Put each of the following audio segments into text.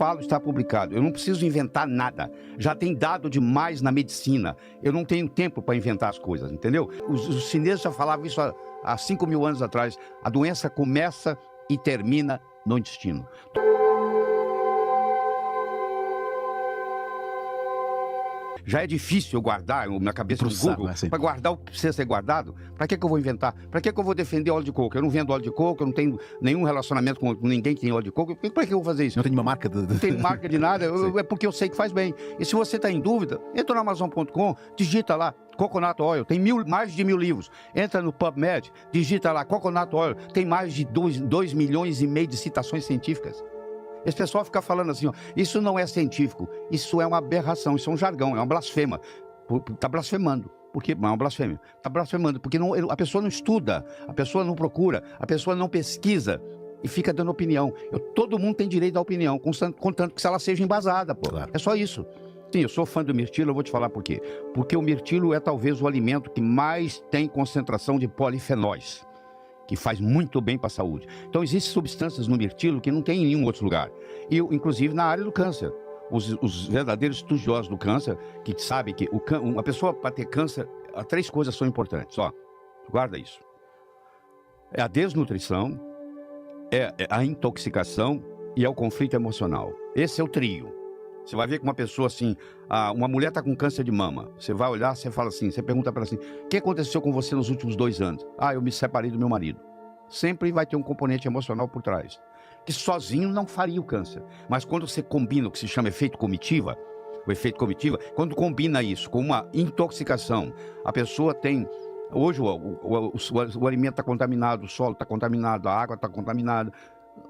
falo está publicado. Eu não preciso inventar nada. Já tem dado demais na medicina. Eu não tenho tempo para inventar as coisas, entendeu? Os chineses já falavam isso há 5.000 anos atrás. A doença começa e termina no intestino. Já é difícil eu guardar, minha cabeça no Google, para guardar o que precisa ser guardado. Para que eu vou inventar? Para que eu vou defender óleo de coco? Eu não vendo óleo de coco, eu não tenho nenhum relacionamento com ninguém que tem óleo de coco. Para que eu vou fazer isso? Não tenho uma marca de... Não tenho marca de nada, é porque eu sei que faz bem. E se você está em dúvida, entra no Amazon.com, digita lá, Coconut Oil, tem mais de 1.000 livros. Entra no PubMed, digita lá, Coconut Oil, tem mais de 2,5 milhões de citações científicas. Esse pessoal fica falando assim, ó, isso não é científico, isso é uma aberração, isso é um jargão, é uma blasfema. Está blasfemando. Por quê? Não é uma blasfêmia. Está blasfemando, porque a pessoa não estuda, a pessoa não procura, a pessoa não pesquisa e fica dando opinião. Todo mundo tem direito à opinião, contanto que ela seja embasada, pô. Claro. É só isso. Sim, eu sou fã do mirtilo, eu vou te falar por quê. Porque o mirtilo é talvez o alimento que mais tem concentração de polifenóis, que faz muito bem para a saúde. Então, existem substâncias no mirtilo que não tem em nenhum outro lugar. E, inclusive, na área do câncer. Os verdadeiros estudiosos do câncer, que sabem que uma pessoa, para ter câncer, 3 coisas são importantes. Ó, guarda isso. É a desnutrição, é a intoxicação e é o conflito emocional. Esse é o trio. Você vai ver que uma pessoa assim, uma mulher está com câncer de mama. Você vai olhar, você fala assim, você pergunta para ela assim, o que aconteceu com você nos últimos 2 anos? Eu me separei do meu marido. Sempre vai ter um componente emocional por trás. Que sozinho não faria o câncer. Mas quando você combina o que se chama efeito comitiva, o efeito comitiva, quando combina isso com uma intoxicação, a pessoa tem... Hoje o alimento está contaminado, o solo está contaminado, a água está contaminada,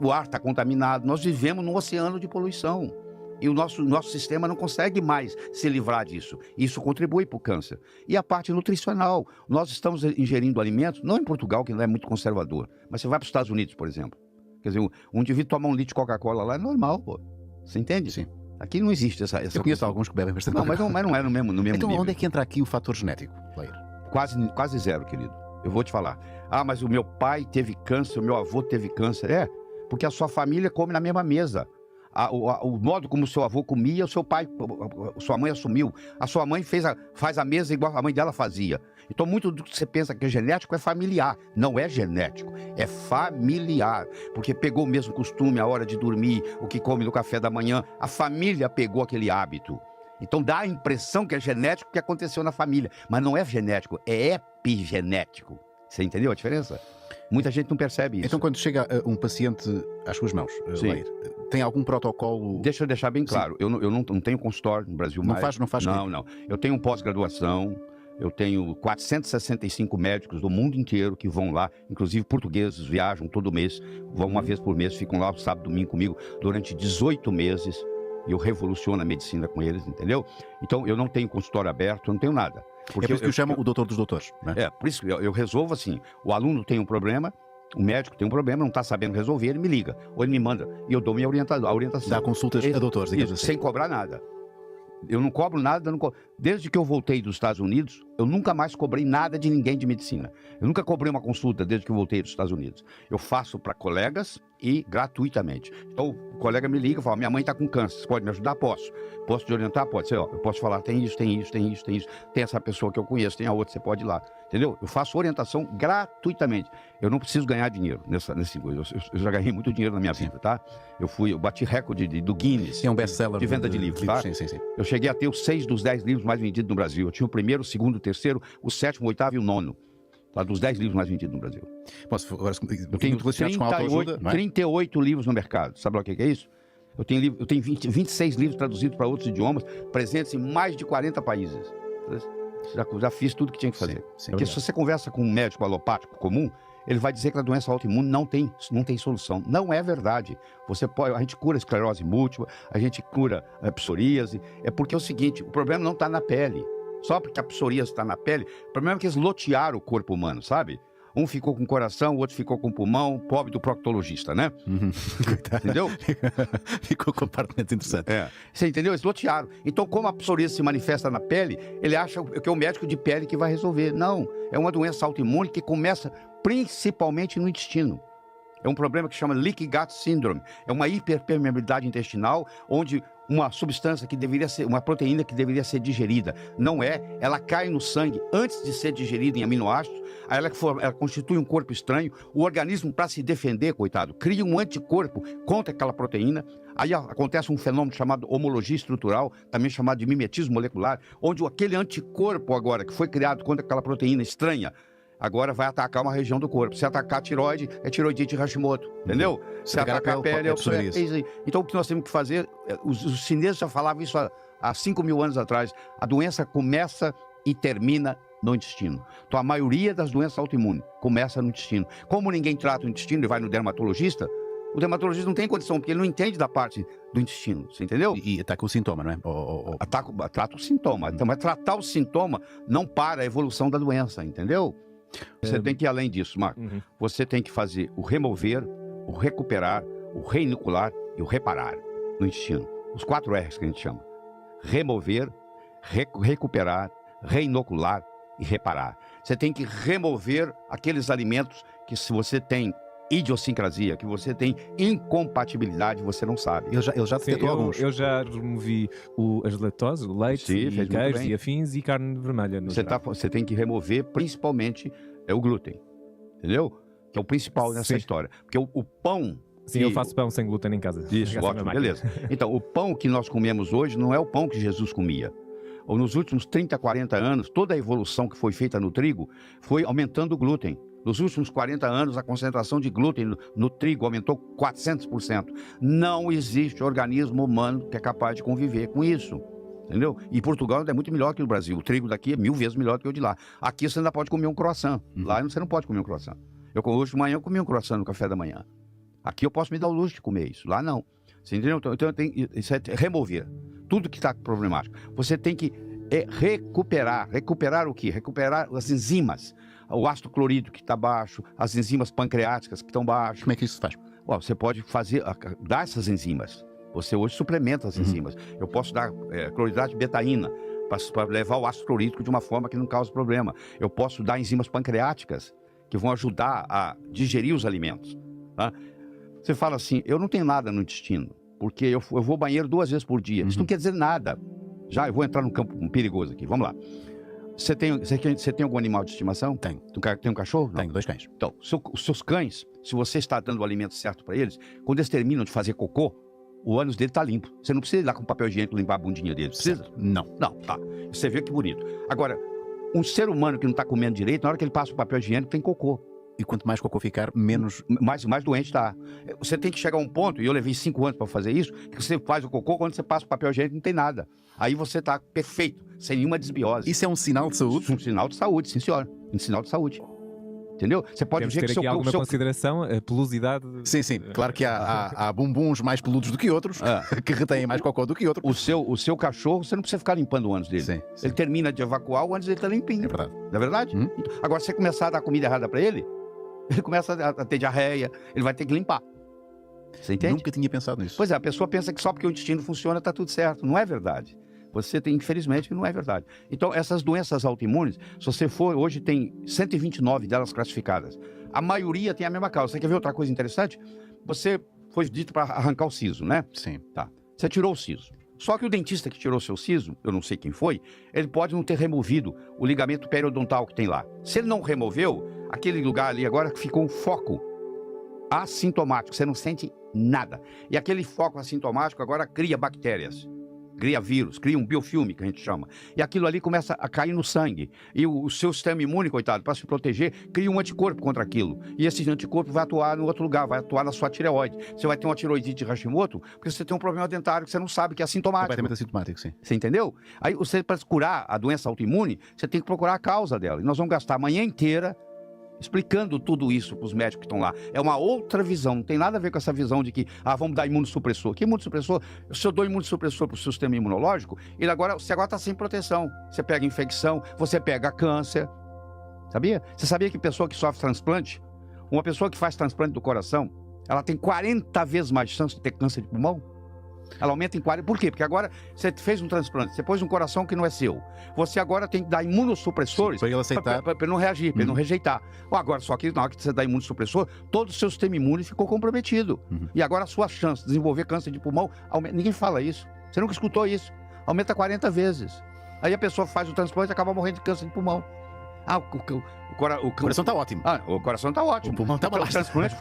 o ar está contaminado. Nós vivemos num oceano de poluição. E o nosso sistema não consegue mais se livrar disso. Isso contribui para o câncer. E a parte nutricional. Nós estamos ingerindo alimentos, não em Portugal, que não é muito conservador, mas você vai para os Estados Unidos, por exemplo. Quer dizer, um indivíduo tomar 1 litro de Coca-Cola lá é normal, pô. Você entende? Sim. Aqui não existe essa Eu conheço alguns que bebem bastante Coca-Cola. Mas não é no mesmo então, nível. Onde é que entra aqui o fator genético, Leir? Quase zero, querido. Eu vou te falar. Mas o meu pai teve câncer, o meu avô teve câncer. Porque a sua família come na mesma mesa. O modo como o seu avô comia, o seu pai, sua mãe assumiu. A sua mãe faz a mesa igual a mãe dela fazia. Então, muito do que você pensa que é genético é familiar. Não é genético, é familiar. Porque pegou o mesmo costume, a hora de dormir, o que come no café da manhã. A família pegou aquele hábito. Então, dá a impressão que é genético que aconteceu na família. Mas não é genético, é epigenético. Você entendeu a diferença? Muita gente não percebe isso. Então, quando chega um paciente às suas mãos, Leir, tem algum protocolo? Deixa eu deixar bem claro. Eu não tenho consultório no Brasil mais. Não faz? Não. Eu tenho pós-graduação. Eu tenho 465 médicos do mundo inteiro que vão lá. Inclusive portugueses viajam todo mês. Vão uma vez por mês, ficam lá sábado, domingo comigo durante 18 meses. E eu revoluciono a medicina com eles, entendeu? Então, eu não tenho consultório aberto, eu não tenho nada. Porque é por isso que eu chamo o doutor dos doutores, né? Por isso que eu resolvo assim, o aluno tem um problema, o médico tem um problema, não está sabendo resolver, ele me liga, ou ele me manda, e eu dou minha orientação. Dá consultas a doutores, digamos assim. Sem cobrar nada. Eu não cobro nada, desde que eu voltei dos Estados Unidos, eu nunca mais cobrei nada de ninguém de medicina. Eu nunca cobrei uma consulta desde que eu voltei dos Estados Unidos. Eu faço para colegas e gratuitamente. Então, o colega me liga e fala, minha mãe está com câncer, você pode me ajudar? Posso. Posso te orientar? Pode. Eu posso falar, tem isso. Tem essa pessoa que eu conheço, tem a outra, você pode ir lá. Entendeu? Eu faço orientação gratuitamente. Eu não preciso ganhar dinheiro nesse coisa. Eu já ganhei muito dinheiro na minha vida, tá? Eu bati recorde do Guinness. É um best-seller de venda de livros, tá? Sim. Eu cheguei a ter os 6 dos 10 livros mais vendidos no Brasil. Eu tinha o primeiro, o segundo, o terceiro, o sétimo, o oitavo e o nono. Tá? Dos 10 livros mais vendidos no Brasil. Eu tenho 38 livros no mercado. Sabe lá o que é isso? Eu tenho 26 livros traduzidos para outros idiomas, presentes em mais de 40 países. Já fiz tudo que tinha que fazer. Sim, porque se você conversa com um médico alopático comum, ele vai dizer que a doença autoimune não tem solução. Não é verdade. A gente cura esclerose múltipla, a gente cura psoríase. É porque é o seguinte, o problema não está na pele. Só porque a psoríase está na pele, o problema é que eles lotearam o corpo humano, sabe? Um ficou com o coração, o outro ficou com o pulmão, pobre do proctologista, né? Entendeu? Ficou com a parte muito interessante. Você entendeu? Eles lotearam. Então, como a psoríase se manifesta na pele, ele acha que é o médico de pele que vai resolver. Não, é uma doença autoimune que começa principalmente no intestino. É um problema que chama Leaky Gut Syndrome. É uma hiperpermeabilidade intestinal, onde uma substância que deveria ser, uma proteína que deveria ser digerida, não é, ela cai no sangue antes de ser digerida em aminoácidos, aí ela constitui um corpo estranho, o organismo, para se defender, coitado, cria um anticorpo contra aquela proteína, aí acontece um fenômeno chamado homologia estrutural, também chamado de mimetismo molecular, onde aquele anticorpo agora, que foi criado contra aquela proteína estranha, agora vai atacar uma região do corpo. Se atacar a tireoide, é tiroidite Hashimoto, entendeu? Se atacar a pele, é psoríase. Então, o que nós temos que fazer, os chineses já falavam isso há 5 mil anos atrás, a doença começa e termina no intestino. Então, a maioria das doenças autoimunes começa no intestino. Como ninguém trata o intestino e vai no dermatologista, o dermatologista não tem condição, porque ele não entende da parte do intestino, você entendeu? E ataca o sintoma, não é? Trata o sintoma. Então, mas tratar o sintoma não para a evolução da doença, entendeu? Você tem que ir além disso, Marco. Você tem que fazer o remover, o recuperar, o reinocular e o reparar no intestino. Os 4 R's que a gente chama. Remover, recuperar, reinocular e reparar. Você tem que remover aqueles alimentos que, se você tem idiosincrasia, que você tem incompatibilidade, você não sabe. Ele já detectou alguns. Eu já removi as lactose, o leite, e queijo e afins e carne vermelha. Você tem que remover principalmente o glúten, entendeu? Que é o principal nessa história. Porque o pão... Sim, eu faço pão sem glúten em casa. Isso, ótimo, beleza. Então, o pão que nós comemos hoje não é o pão que Jesus comia. Ou nos últimos 30, 40 anos, toda a evolução que foi feita no trigo foi aumentando o glúten. Nos últimos 40 anos, a concentração de glúten no trigo aumentou 400%. Não existe organismo humano que é capaz de conviver com isso, entendeu? E Portugal é muito melhor que o Brasil. O trigo daqui é 1000 vezes melhor do que o de lá. Aqui você ainda pode comer um croissant. Lá você não pode comer um croissant. Hoje de manhã eu comi um croissant no café da manhã. Aqui eu posso me dar o luxo de comer isso. Lá não. Você entendeu? Então isso é remover tudo que está problemático. Você tem que recuperar. Recuperar o quê? Recuperar as enzimas. O ácido clorídrico que está baixo, as enzimas pancreáticas que estão baixas. Como é que isso se faz? Você pode dar essas enzimas. Você hoje suplementa as enzimas. Eu posso dar cloridrato de betaína para levar o ácido clorídrico de uma forma que não cause problema. Eu posso dar enzimas pancreáticas que vão ajudar a digerir os alimentos. Tá? Você fala assim, eu não tenho nada no intestino, porque eu vou ao banheiro 2 vezes por dia. Isso não quer dizer nada. Já eu vou entrar num campo perigoso aqui. Vamos lá. Você tem algum animal de estimação? Tenho. Tem um cachorro? Não. Tenho 2 cães. Então, os seus cães, se você está dando o alimento certo para eles, quando eles terminam de fazer cocô, o ânus dele está limpo. Você não precisa ir lá com papel higiênico limpar a bundinha dele. Precisa? Não. Não, tá. Você vê que bonito. Agora, um ser humano que não está comendo direito, na hora que ele passa o papel higiênico, tem cocô. E quanto mais cocô ficar, menos doente está. Você tem que chegar a um ponto, e eu levei 5 anos para fazer isso, que você faz o cocô, quando você passa o papel higiênico não tem nada. Aí você está perfeito, sem nenhuma desbiose. Isso é um sinal de saúde? Um sinal de saúde, sim senhor. Um sinal de saúde. Entendeu? Você pode dizer que aqui alguma consideração, a pelosidade... Sim. Claro que há bumbuns mais peludos do que outros, que retêm mais cocô do que outros. O seu cachorro, você não precisa ficar limpando o ânus dele. Sim. Ele termina de evacuar, o ânus dele está limpinho. É verdade. Não é verdade? Agora, se você começar a dar comida errada para ele começa a ter diarreia, ele vai ter que limpar. Você entende? Nunca tinha pensado nisso. Pois é, a pessoa pensa que só porque o intestino funciona está tudo certo. Não é verdade. Você tem, infelizmente, não é verdade. Então, essas doenças autoimunes, se você for, hoje tem 129 delas classificadas. A maioria tem a mesma causa. Você quer ver outra coisa interessante? Você foi dito para arrancar o siso, né? Sim. Tá. Você tirou o siso. Só que o dentista que tirou seu siso, eu não sei quem foi, ele pode não ter removido o ligamento periodontal que tem lá. Se ele não removeu, aquele lugar ali agora ficou um foco assintomático, você não sente nada. E aquele foco assintomático agora cria bactérias, cria vírus, cria um biofilme, que a gente chama. E aquilo ali começa a cair no sangue. E o seu sistema imune, coitado, para se proteger, cria um anticorpo contra aquilo. E esse anticorpo vai atuar no outro lugar, vai atuar na sua tireoide. Você vai ter uma tiroidite de Hashimoto, porque você tem um problema dentário que você não sabe, que é assintomático. Completamente assintomático, sim. Você entendeu? Aí, você, para curar a doença autoimune, você tem que procurar a causa dela. E nós vamos gastar a manhã inteira explicando tudo isso para os médicos que estão lá. É uma outra visão, não tem nada a ver com essa visão de que, vamos dar imunossupressor. Que imunossupressor? Se eu dou imunossupressor para o seu sistema imunológico, você agora está sem proteção. Você pega infecção, você pega câncer. Sabia? Você sabia que pessoa que sofre transplante, uma pessoa que faz transplante do coração, ela tem 40 vezes mais chance de ter câncer de pulmão? Ela aumenta em 40%. Por quê? Porque agora você fez um transplante, você pôs um coração que não é seu. Você agora tem que dar imunossupressores para ele aceitar. Para não reagir, para ele não rejeitar. Agora, só que na hora que você dá imunossupressor, todo o seu sistema imune ficou comprometido. E agora a sua chance de desenvolver câncer de pulmão aumenta. Ninguém fala isso. Você nunca escutou isso. Aumenta 40 vezes. Aí a pessoa faz o transplante e acaba morrendo de câncer de pulmão. O coração está ótimo. O coração está ótimo. O pulmão está O transplante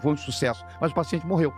foi um sucesso, mas o paciente morreu.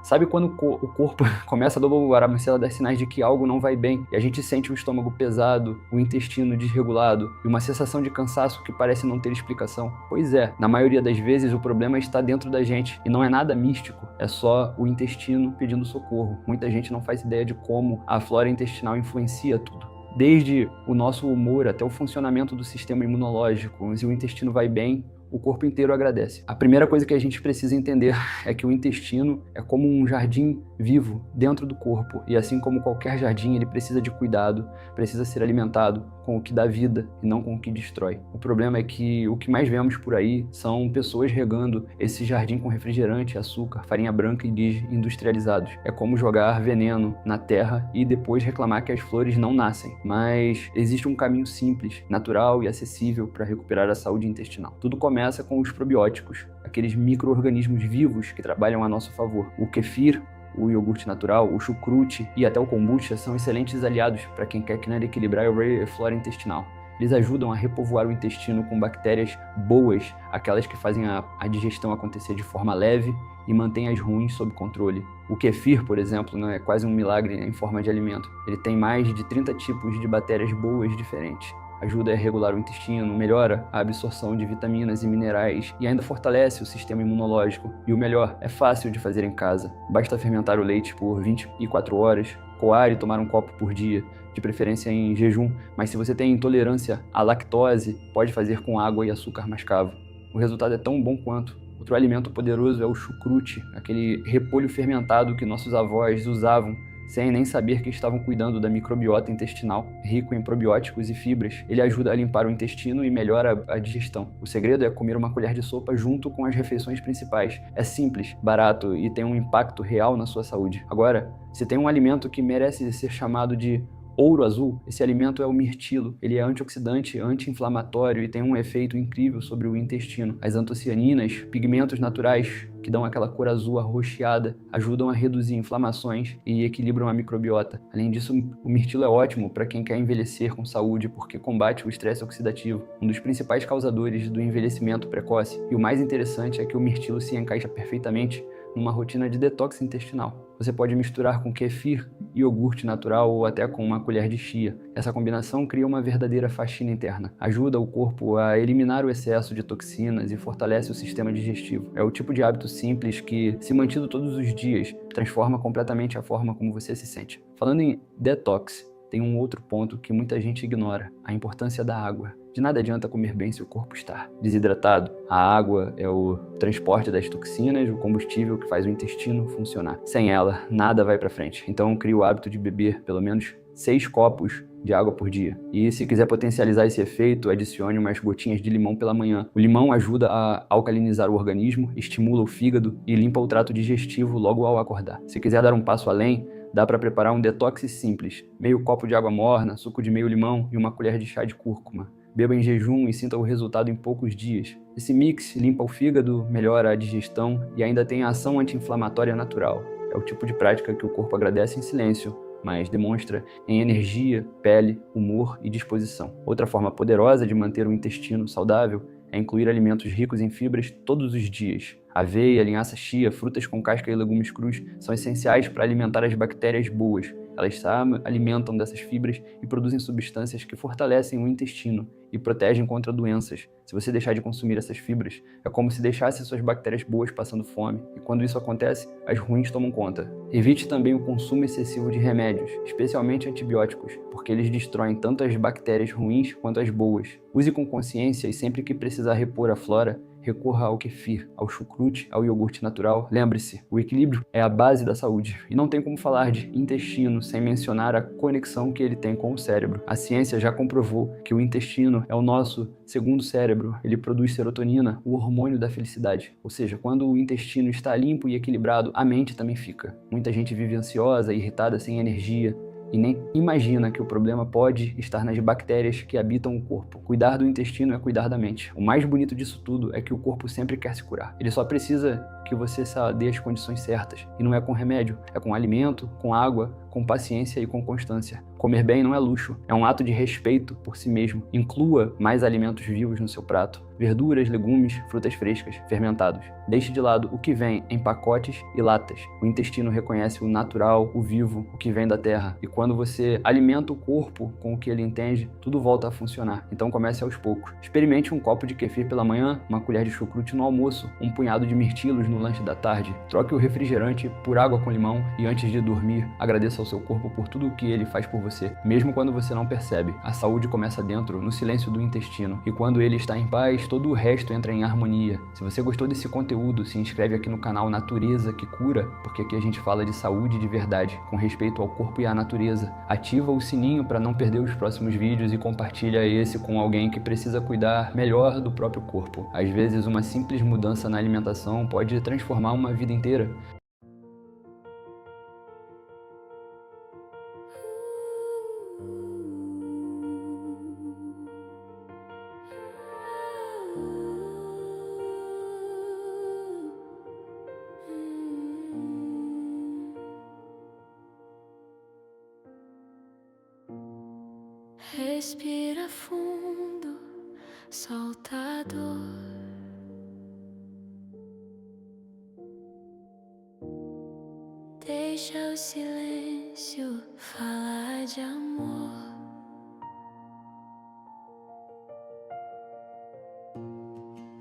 Sabe quando o corpo começa a dobrar, a começa a dar sinais de que algo não vai bem, e a gente sente o estômago pesado, o intestino desregulado e uma sensação de cansaço que parece não ter explicação? Pois é, na maioria das vezes o problema está dentro da gente, e não é nada místico, é só o intestino pedindo socorro. Muita gente não faz ideia de como a flora intestinal influencia tudo. Desde o nosso humor até o funcionamento do sistema imunológico. Se o intestino vai bem, o corpo inteiro agradece. A primeira coisa que a gente precisa entender é que o intestino é como um jardim vivo dentro do corpo, e assim como qualquer jardim, ele precisa de cuidado, precisa ser alimentado com o que dá vida e não com o que destrói. O problema é que o que mais vemos por aí são pessoas regando esse jardim com refrigerante, açúcar, farinha branca e DIG industrializados. É como jogar veneno na terra e depois reclamar que as flores não nascem. Mas existe um caminho simples, natural e acessível para recuperar a saúde intestinal. Tudo começa com os probióticos, aqueles micro-organismos vivos que trabalham a nosso favor. O kefir, o iogurte natural, o chucrute e até o kombucha são excelentes aliados para quem quer equilibrar a flora intestinal. Eles ajudam a repovoar o intestino com bactérias boas, aquelas que fazem a digestão acontecer de forma leve e mantêm as ruins sob controle. O kefir, por exemplo, é quase um milagre em forma de alimento. Ele tem mais de 30 tipos de bactérias boas diferentes. Ajuda a regular o intestino, melhora a absorção de vitaminas e minerais e ainda fortalece o sistema imunológico. E o melhor, é fácil de fazer em casa. Basta fermentar o leite por 24 horas, coar e tomar um copo por dia, de preferência em jejum. Mas se você tem intolerância à lactose, pode fazer com água e açúcar mascavo. O resultado é tão bom quanto. Outro alimento poderoso é o chucrute, aquele repolho fermentado que nossos avós usavam sem nem saber que estavam cuidando da microbiota intestinal, rico em probióticos e fibras. Ele ajuda a limpar o intestino e melhora a digestão. O segredo é comer uma colher de sopa junto com as refeições principais. É simples, barato e tem um impacto real na sua saúde. Agora, se tem um alimento que merece ser chamado de ouro azul, esse alimento é o mirtilo. Ele é antioxidante, anti-inflamatório e tem um efeito incrível sobre o intestino. As antocianinas, pigmentos naturais que dão aquela cor azul arroxeada, ajudam a reduzir inflamações e equilibram a microbiota. Além disso, o mirtilo é ótimo para quem quer envelhecer com saúde porque combate o estresse oxidativo, um dos principais causadores do envelhecimento precoce. E o mais interessante é que o mirtilo se encaixa perfeitamente numa rotina de detox intestinal. Você pode misturar com kefir, iogurte natural ou até com uma colher de chia. Essa combinação cria uma verdadeira faxina interna. Ajuda o corpo a eliminar o excesso de toxinas e fortalece o sistema digestivo. É o tipo de hábito simples que, se mantido todos os dias, transforma completamente a forma como você se sente. Falando em detox, tem um outro ponto que muita gente ignora: a importância da água. De nada adianta comer bem se o corpo está desidratado. A água é o transporte das toxinas, o combustível que faz o intestino funcionar. Sem ela, nada vai para frente. Então, crie o hábito de beber pelo menos 6 copos de água por dia. E se quiser potencializar esse efeito, adicione umas gotinhas de limão pela manhã. O limão ajuda a alcalinizar o organismo, estimula o fígado e limpa o trato digestivo logo ao acordar. Se quiser dar um passo além, dá para preparar um detox simples. Meio copo de água morna, suco de meio limão e uma colher de chá de cúrcuma. Beba em jejum e sinta o resultado em poucos dias. Esse mix limpa o fígado, melhora a digestão e ainda tem a ação anti-inflamatória natural. É o tipo de prática que o corpo agradece em silêncio, mas demonstra em energia, pele, humor e disposição. Outra forma poderosa de manter o intestino saudável é incluir alimentos ricos em fibras todos os dias. Aveia, linhaça chia, frutas com casca e legumes crus são essenciais para alimentar as bactérias boas. Elas se alimentam dessas fibras e produzem substâncias que fortalecem o intestino e protegem contra doenças. Se você deixar de consumir essas fibras, é como se deixasse suas bactérias boas passando fome, e quando isso acontece, as ruins tomam conta. Evite também o consumo excessivo de remédios, especialmente antibióticos, porque eles destroem tanto as bactérias ruins quanto as boas. Use com consciência e sempre que precisar repor a flora, recorra ao kefir, ao chucrute, ao iogurte natural. Lembre-se, o equilíbrio é a base da saúde. E não tem como falar de intestino sem mencionar a conexão que ele tem com o cérebro. A ciência já comprovou que o intestino é o nosso segundo cérebro. Ele produz serotonina, o hormônio da felicidade. Ou seja, quando o intestino está limpo e equilibrado, a mente também fica. Muita gente vive ansiosa, irritada, sem energia, e nem imagina que o problema pode estar nas bactérias que habitam o corpo. Cuidar do intestino é cuidar da mente. O mais bonito disso tudo é que o corpo sempre quer se curar. Ele só precisa que você dê as condições certas. E não é com remédio, é com alimento, com água, com paciência e com constância. Comer bem não é luxo, é um ato de respeito por si mesmo. Inclua mais alimentos vivos no seu prato. Verduras, legumes, frutas frescas, fermentados. Deixe de lado o que vem em pacotes e latas. O intestino reconhece o natural, o vivo, o que vem da terra. E quando você alimenta o corpo com o que ele entende, tudo volta a funcionar. Então comece aos poucos. Experimente um copo de kefir pela manhã, uma colher de chucrute no almoço, um punhado de mirtilos no lanche da tarde. Troque o refrigerante por água com limão e antes de dormir, agradeça ao seu corpo por tudo o que ele faz por você, mesmo quando você não percebe. A saúde começa dentro, no silêncio do intestino. E quando ele está em paz, todo o resto entra em harmonia. Se você gostou desse conteúdo, se inscreve aqui no canal Natureza que Cura, porque aqui a gente fala de saúde de verdade, com respeito ao corpo e à natureza. Ativa o sininho para não perder os próximos vídeos e compartilha esse com alguém que precisa cuidar melhor do próprio corpo. Às vezes, uma simples mudança na alimentação pode transformar uma vida inteira. Respira fundo, solta a dor. Deixa o silêncio falar de amor.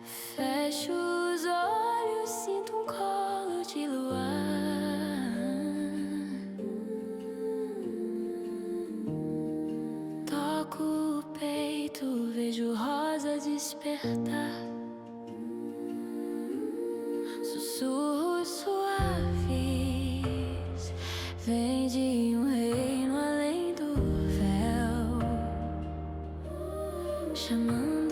Fecho os olhos, sinto um colo de luar. Toco o peito, vejo rosa despertar. Sussurros suaves, vem de um reino além do véu, chamando